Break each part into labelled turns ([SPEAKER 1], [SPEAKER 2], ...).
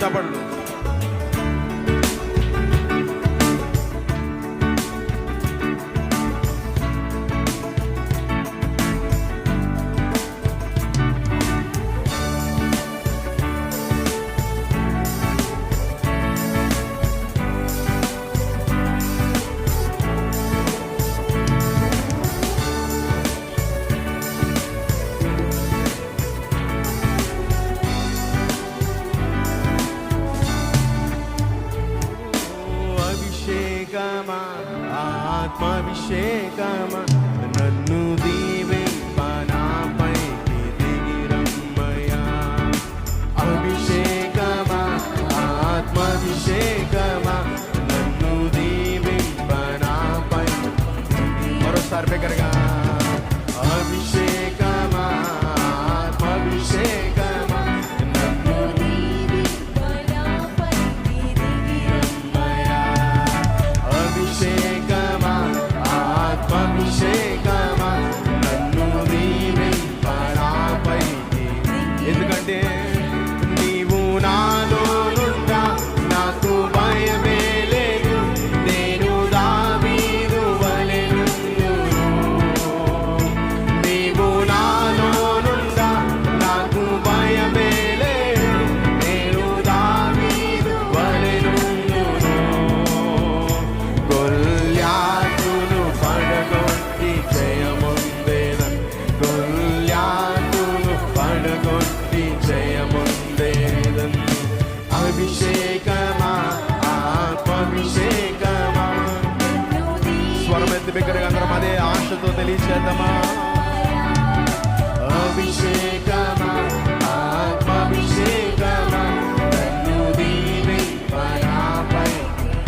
[SPEAKER 1] చపళ్ళు. ఆత్మాభిషేకమా నన్ను దీవింపనాపైకి దిగిరమ్మయ్యా. అభిషేకమా ఆత్మాభిషేకమా నన్ను దీవింపనాపై. మరోసారి బిగ్గరగా అభిషేకమా ఆత్మాభిషేకమా నన్ను దీవింపనాపైకి దిగిరమ్మయ్యా. అభిషేకమా ఆత్మాభిషేకమా నన్ను దీవింపనాపైకి. ఎందుకంటే నీవు నాలో నుండా నాకు భయమే లేదు, నేను దావీదు వలెనుందును. నీవు నాలో నుండా నాకు భయమే లేదు, నేను దావీదు వలెనుందును. గొల్యాతును పడగొట్టి జయముందేదన్, గొల్యాతును పడగొట్టి జయముందేదన్. అభిషేకమా ఆత్మాభిషేకమా. స్వరమెత్తి బిగ్గరగా అందరం అదే ఆశతో తెలియచేద్దామా. అభిషేకమా ఆత్మాభిషేకమా నన్ను దీవింపనాపై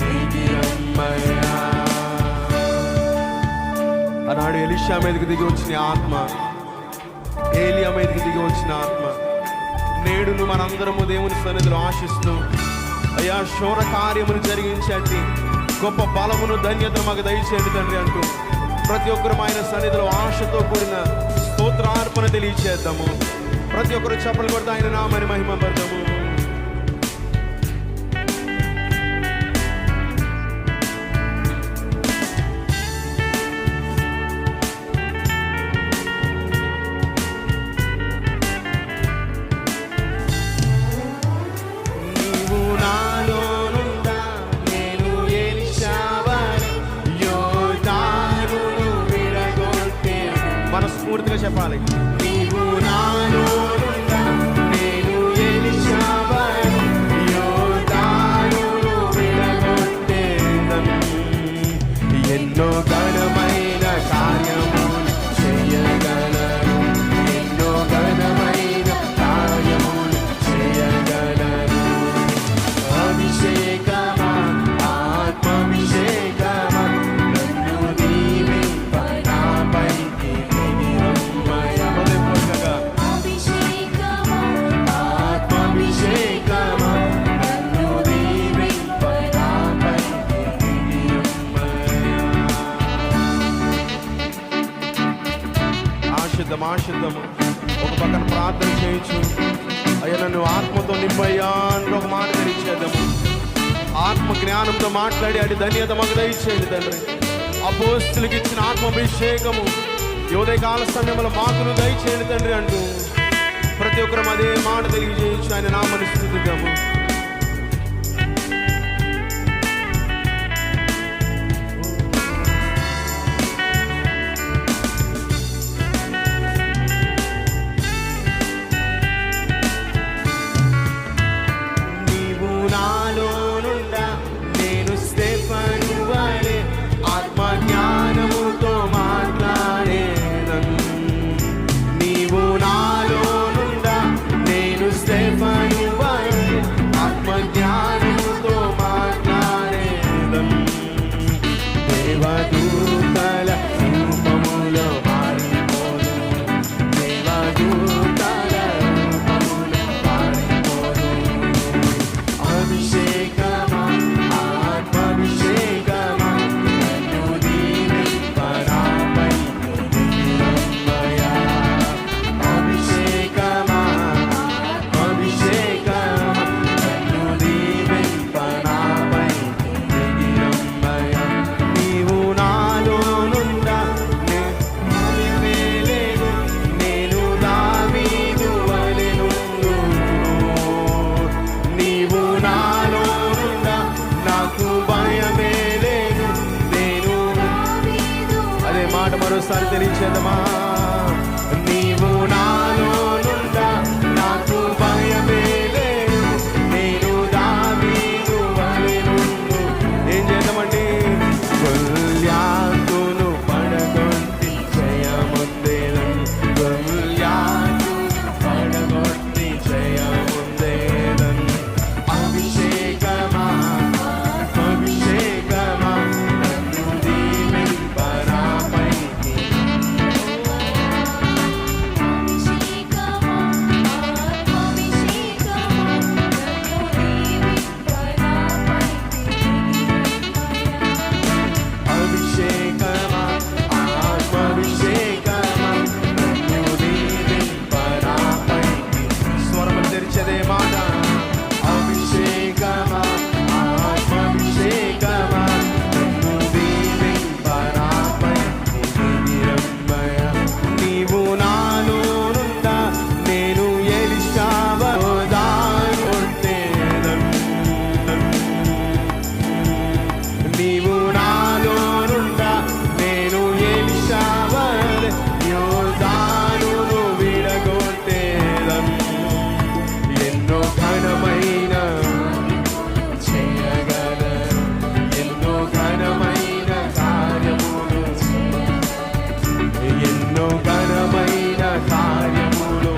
[SPEAKER 1] దిగిరమ్మయ్యా. ఆనాడు ఎలీషా మీదకి దిగి వచ్చిన ఆత్మ, ఏలియా మీదకి దిగి వచ్చిన ఆత్మ, నేడును మనందరము దేవుని సన్నిధిలో ఆశిస్తూ అయ్యా శౌర కార్యమును జరిగించండి, గొప్ప బలమును ధన్యత మాకు దయచేయండి తండ్రి అంటూ ప్రతి ఒక్కరు ఆయన సన్నిధిలో ఆశతో కూడిన స్తోత్రార్పణ తెలియచేద్దాము. ప్రతి ఒక్కరు చప్పలు కొడుతూ ఆయన నామని మహిమ పడతాము. మనస్ఫూర్తిగా చెప్పాలి. నీవు నాలో నుండా నేను ఎలీషావని, యోర్దానును విడగొట్టేదను. ఎన్నో ఘనమైన కార్యములు చేయగలను, ఎన్నో ఘనమైన కార్యములు చేయగలను. అభిషేకమా ఆత్మాభిషేకమా నన్ను దీవింపనాపైకి దిగిరమ్మయ్యా. ఆత్మాభిషేకమా నన్ను దీవింపనాపైకి దిగిరమ్మయ్యా. ఆశిద్దాము ఒక పక్కన ప్రార్థన చేయొచ్చు. అయ్యా నన్ను ఆత్మతో నింపయ్యా అని ఒక మాట తెలియచేద్దాము. ఆత్మ జ్ఞానంతో మాట్లాడి అడి ధన్యత మాకు దయచేయండి తండ్రి. అపోస్తులకు ఇచ్చిన ఆత్మాభిషేకము ఈ ఉదయకాల సమయంలో మాకును దయచేయండి తండ్రి అంటూ ప్రతి ఒక్కరం అదే మాట తెలియజేయచ్చు. ఆయన నామని స్తుతిద్దాము. నీవు నాలో నుండా నేను స్టెఫను వలె ఆత్మ జ్ఞానముతో మాట్లాడేదను. నీవు నాలో నుండా నేను స్టెఫను వలె మరోసారి తెలియచేద్దామా? నీవు నాలోనుండా నాకు భయమే లేదు, నేను దావీదు వలెనుండు. ఏం చేద్దామండి? గొల్యాతును పడగొట్టి జయముందేదన్, గొల్యాతును పడగొట్టి జయముందేదన్. అభిషేకమా అభిషేకమా నన్ను దీవింపరాపైకి. అభిషేకమా ఆత్మాభిషేకమా నన్ను దీవింపరాపైకి. స్వరములు తెరిచేదే మాట. అభిషేకమా ఆత్మాభిషేకమా నన్ను దీవింపరాపైకి. దివ్యమయ నీవు నాలోనుండా నేను ఎలీషావదానుండేదన్. నీవు నాలోనుండా నేను ఎలీషావలె యోర్దానును విడగొట్టేదన్. ఎన్నో ఘనమైన చేయగలను, ఎన్నో ఘనమైన కార్యములు, ఎన్నో ఘనమైన కార్యములు,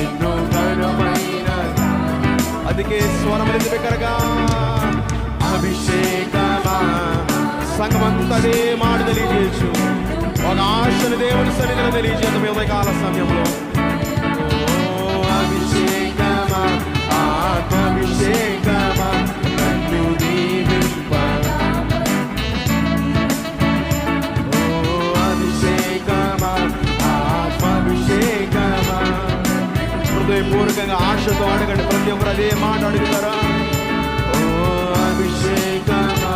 [SPEAKER 1] ఎన్నో ఘనమైన. అందుకే స్వరములు బిగ్గరగా అభిషేకమా. సంఘమంతా అదే మాట తెలియజేయచ్చు. ఒక ఆశను దేవుని సన్నిధిలో తెలియజేద్దాం ఈ ఉదయకాల సమయంలో. ఓ అభిషేకమా ఆత్మాభిషేకమా నన్ను దీవింప. ఓ అభిషేకమా ఆత్మాభిషేకమా. హృదయపూర్వకంగా ఆశతో అడగండి. ప్రతి ఒక్కరు అదే మాట అడుగుతారా? ఓ అభిషేకమా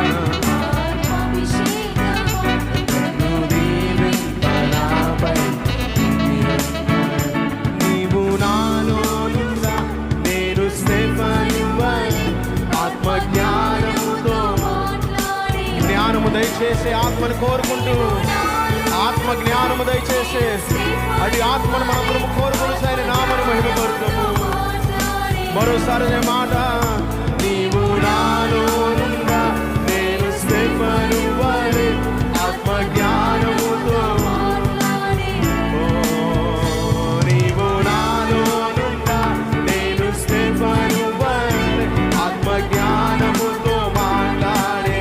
[SPEAKER 1] నన్ను దీవింపరాపై. నీవు నాలోనుండా నేను స్తెఫనువలె ఆత్మజ్ఞానముతో. జ్ఞానము దయచేసే ఆత్మను కోరుకుంటూ, ఆత్మ జ్ఞానము దయచేసే అడి ఆత్మను మనందరము కోరుకుని సైన నామని మహిమపరుతాము. మరోసారి అదే మాట. నీవు నాలోనుండా నేను స్తెఫనువలె ఆత్మజ్ఞానముతో. ఓ నీవు నాలోనుండా నేను స్తెఫనువలె ఆత్మజ్ఞానముతో మాట్లాడే.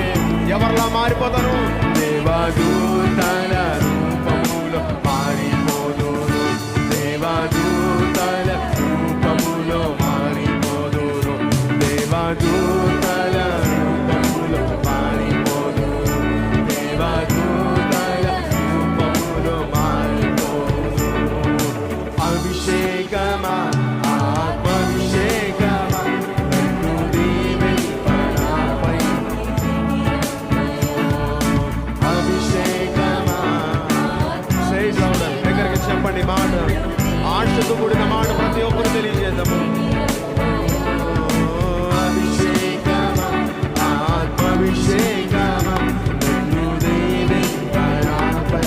[SPEAKER 1] ఎవరిలా మారిపోతాను? దేవదూతల రూపములో మారిపోదును, దేవదూతల రూపములో మారిపోదును, దేవదూతల రూపములో మారిపోదును, దేవదూతల రూపములో మారిపోదును. అభిషేకమా ఆత్మాభిషేకమా నన్ను దీవింపరాపై. అభిషేకమా సైజ్ అవుతారు. దగ్గరికి చెప్పండి మాట. ఆశతో కూడిన మాట ప్రతి ఒక్కరు తెలియజేద్దాము. అభిషేకమా ఆత్మాభిషేకమా నన్ను దీవింపరాపై.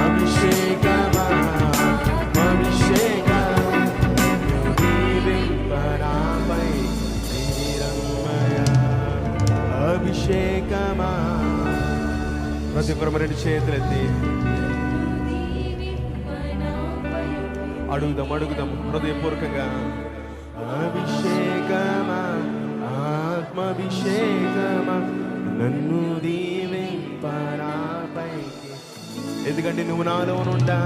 [SPEAKER 1] అభిషేకమా ఆత్మాభిషేకమా నన్ను దీవింపరాపై. అభిషేకమా. ప్రతి ఒక్కరు రెండు చేతులెత్తి అడుగుదాం అడుగుదాం హృదయపూర్వకంగా. అభిషేకమా ఆత్మాభిషేకమా నన్ను దీవింపరాపైకి. ఎందుకంటే నువ్వు నాలోనుండా,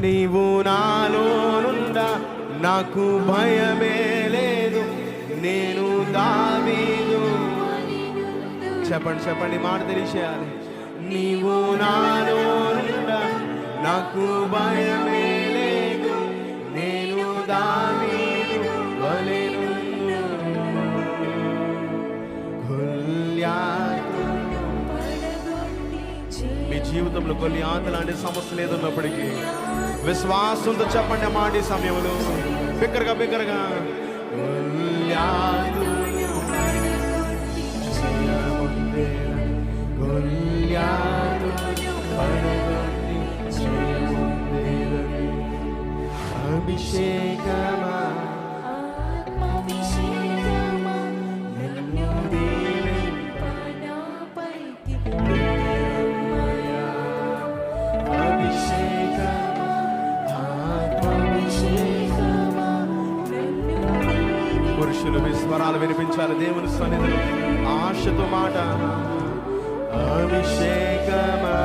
[SPEAKER 1] నీవు నాలోనుండా నాకు భయమే లేదు, నేను దావీదు. చెప్పండి చెప్పండి మాట తెలియచేయాలి. నీవు నాలోనుండా నాకు భయమే లేదు, నేను దావీదు వలెనుండు. గొల్యాతును. మీ జీవితంలో గొల్యాతు లాంటి సమస్యలు ఏదున్నప్పటికీ విశ్వాసంతో చెప్పండి ఆ మాట. ఈ సమయంలో బిగ్గరగా బిగ్గరగా గొల్యాతును తుల్యాను పడగొట్టి జయముందేదని. అభిషేకమా
[SPEAKER 2] ఆత్మాభిషేకమా నన్ను దీవింపనాపైకి దిగమ్మయ్యా.
[SPEAKER 1] అభిషేకమా
[SPEAKER 2] ఆత్మాభిషేకమా నన్ను దీవింప.
[SPEAKER 1] పురుషులు విస్వరాలు వినిపించాలి దేవుని సన్నిధిలో ఆశతో మాట. అభిషేకమా